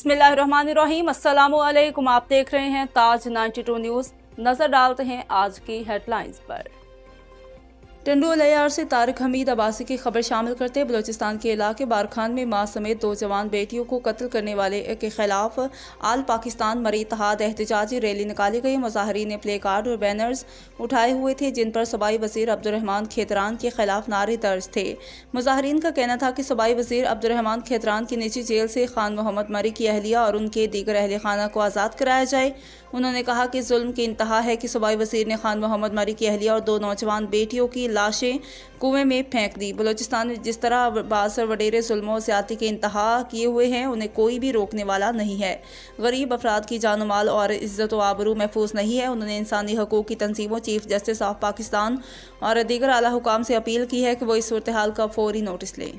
बिस्मिल्लाहिर्रहमानिर्रहीम। अस्सलामुअलैकुम। आप देख रहे हैं ताज 92 न्यूज़। नजर डालते हैं आज की हेडलाइंस पर। टंडू अलियार से तारिक हमीद अब्बासी की खबर शामिल करते बलूचिस्तान के इलाके बारखान में मां समेत 2 जवान बेटियों को कत्ल करने वाले के खिलाफ आल पाकिस्तान मरी इत्तेहाद एहतजाजी रैली निकाली गई। मुजाहरीन ने प्ले कार्ड और बैनर्स उठाए हुए थे जिन पर सूबाई वजीर अब्दुर्रहमान खेतरान के खिलाफ नारे दर्ज थे। मुजाहरीन का कहना था कि सूबाई वजीर अब्दुर्रहमान खेतरान की निजी जेल से खान मोहम्मद मरी की अहलिया और उनके दीगर अहल खाना को आज़ाद कराया जाए। उन्होंने कहा कि जुल्म की इंतहा है कि सूबाई वजीर ने खान मोहम्मद मरी की अहलिया और 2 नौजवान बेटियों की लाशें कुएं में फेंक दी। बलूचिस्तान में जिस तरह अब्बास और वडेरे जुल्म और ज्यादती के इंतहा किए हुए हैं उन्हें कोई भी रोकने वाला नहीं है। गरीब अफराद की जान माल और इज्जत व आबरू महफूज नहीं है। उन्होंने इंसानी हकूक की तंजीमों, चीफ जस्टिस ऑफ पाकिस्तान और दीगर आला हुकाम से अपील की है कि वो इस सूरत हाल का फौरी नोटिस लें।